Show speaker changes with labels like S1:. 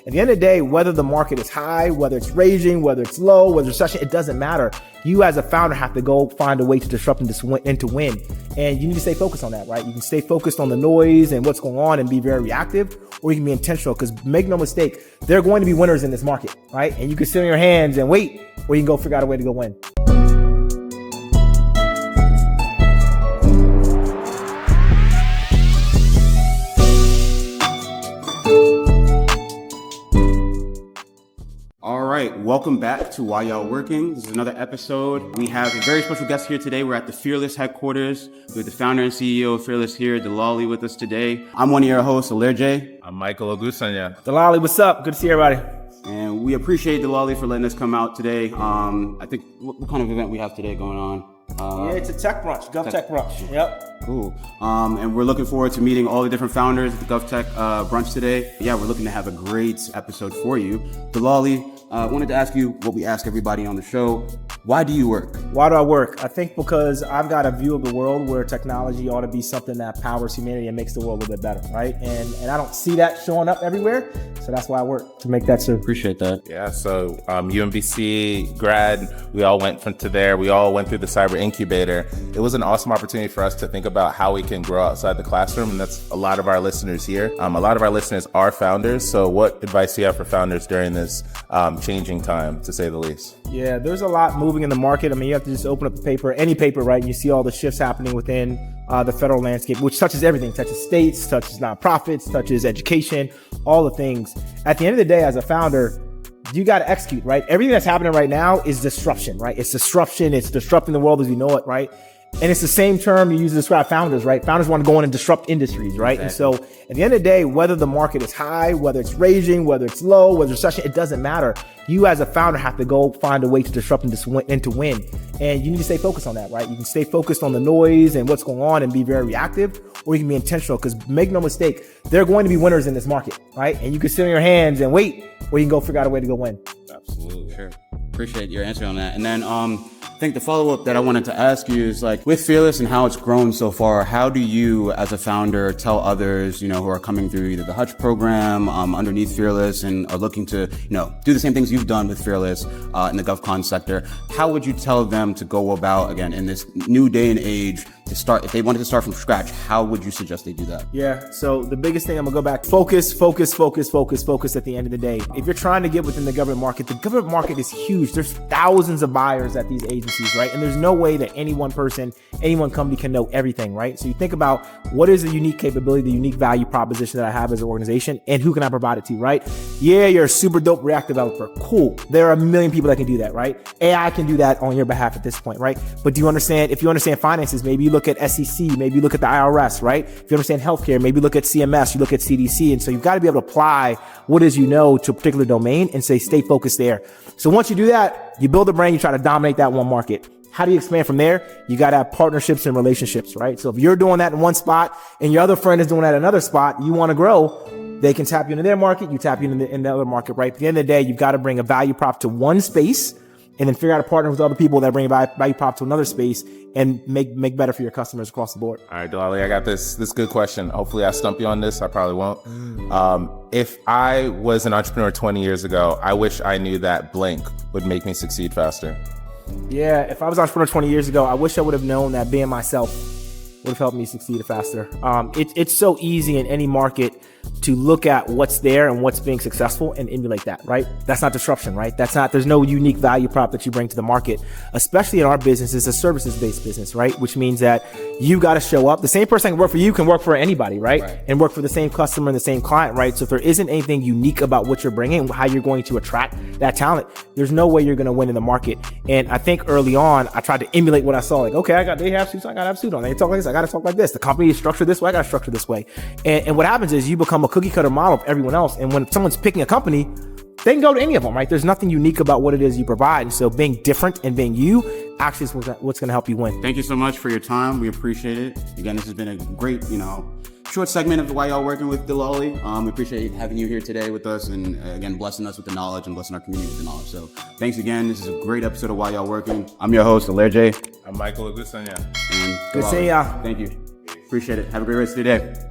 S1: at the end of the day, whether the market is high, whether it's raging, whether it's low, whether it's recession, it doesn't matter. You as a founder have to go find a way to disrupt and to win. And you need to stay focused on that, right? You can stay focused on the noise and what's going on and be very reactive, or you can be intentional, because make no mistake, there are going to be winners in this market, right? And you can sit on your hands and wait, or you can go figure out a way to go win.
S2: All right, welcome back to Why Y'all Working. This is another episode. We have a very special guest here today. We're at the Fearless headquarters with the founder and CEO of Fearless here, Delali, with us today. I'm one of your hosts, Alairé.
S3: I'm Michael Ogunsanya.
S1: Delali, what's up? Good to see everybody.
S2: And we appreciate Delali for letting us come out today. I think, what kind of event we have today going on?
S1: It's a tech brunch, GovTech brunch. Yep.
S2: Cool. And we're looking forward to meeting all the different founders at the GovTech brunch today. Yeah, we're looking to have a great episode for you. Delali, I wanted to ask you what we ask everybody on the show. Why do you work?
S1: Why do I work? I think because I've got a view of the world where technology ought to be something that powers humanity and makes the world a little bit better, right? And I don't see that showing up everywhere. So that's why I work, to make that true.
S2: Appreciate that.
S3: Yeah, so UMBC grad, we all went to there. We all went through the cyber incubator. It was an awesome opportunity for us to think about how we can grow outside the classroom. And that's a lot of our listeners here. A lot of our listeners are founders. So what advice do you have for founders during this changing time, to say the least?
S1: Yeah, there's a lot moving in the market. I mean, you have to just open up the paper, any paper, right? And you see all the shifts happening within the federal landscape, which touches everything, touches states, touches nonprofits, touches education, all the things. At the end of the day, as a founder, you got to execute, right? Everything that's happening right now is disruption, right? It's disruption. It's disrupting the world as we know it, right? And it's the same term you use to describe founders, right? Founders want to go in and disrupt industries, right? Exactly. And so at the end of the day, whether the market is high, whether it's raging, whether it's low, whether it's recession, it doesn't matter. You as a founder have to go find a way to disrupt and to win. And you need to stay focused on that, right? You can stay focused on the noise and what's going on and be very reactive, or you can be intentional, because make no mistake, there are going to be winners in this market, right? And you can sit on your hands and wait, or you can go figure out a way to go win.
S2: Absolutely. Sure. Appreciate your answer on that. And then I think the follow-up that I wanted to ask you is, like, with Fearless and how it's grown so far, how do you as a founder tell others, who are coming through either the Hutch program underneath Fearless and are looking to, do the same things you've done with Fearless in the GovCon sector? How would you tell them to go about, again, in this new day and age, to start, if they wanted to start from scratch, how would you suggest they do that?
S1: Yeah, so the biggest thing, I'm gonna go back, focus at the end of the day. If you're trying to get within the government market is huge. There's thousands of buyers at these agencies, right? And there's no way that any one person, any one company can know everything, right? So you think about what is the unique capability, the unique value proposition that I have as an organization, and who can I provide it to, right? Yeah, you're a super dope React developer. Cool. There are a million people that can do that, right? AI can do that on your behalf at this point, right? But do you understand, if you understand finances, maybe you look at SEC, maybe you look at the IRS, right? If you understand healthcare, maybe look at CMS, you look at CDC. And so you've got to be able to apply what is to a particular domain and say, stay focused there. So once you do that, you build a brand, you try to dominate that one market. How do you expand from there? You got to have partnerships and relationships, right? So if you're doing that in one spot and your other friend is doing that in another spot, you want to grow, they can tap you into their market, you tap you in the other market, right? At the end of the day, you've got to bring a value prop to one space and then figure out a partner with other people that bring a value prop to another space and make better for your customers across the board.
S3: All right, Delali, I got this good question. Hopefully I stump you on this. I probably won't. If I was an entrepreneur 20 years ago, I wish I knew that blank would make me succeed faster.
S1: Yeah, if I was an entrepreneur 20 years ago, I wish I would have known that being myself would have helped me succeed faster. It's so easy in any market to look at what's there and what's being successful and emulate that, right? That's not disruption, right? There's no unique value prop that you bring to the market, especially in our business. It's a services-based business, right? Which means that you got to show up. The same person that can work for you can work for anybody, right? And work for the same customer and the same client, right? So if there isn't anything unique about what you're bringing, how you're going to attract that talent, there's no way you're going to win in the market. And I think early on, I tried to emulate what I saw. Like, okay, they have suits, I got to have a suit on. They talk like this, I got to talk like this. The company is structured this way, I got to structure this way. And what happens is you become a cookie cutter model of everyone else. And when someone's picking a company, they can go to any of them, right? There's nothing unique about what it is you provide. And so being different and being you actually is what's going to help you win.
S2: Thank you so much for your time. We appreciate it. Again, this has been a great, short segment of Why Y'all Working with Delali. We appreciate having you here today with us and again, blessing us with the knowledge and blessing our community with the knowledge. So thanks again. This is a great episode of Why Y'all Working. I'm your host, Alairé.
S3: I'm Michael Ogunsanya.
S2: And
S1: good seeing y'all.
S2: Thank you. Appreciate it. Have a great rest of your day.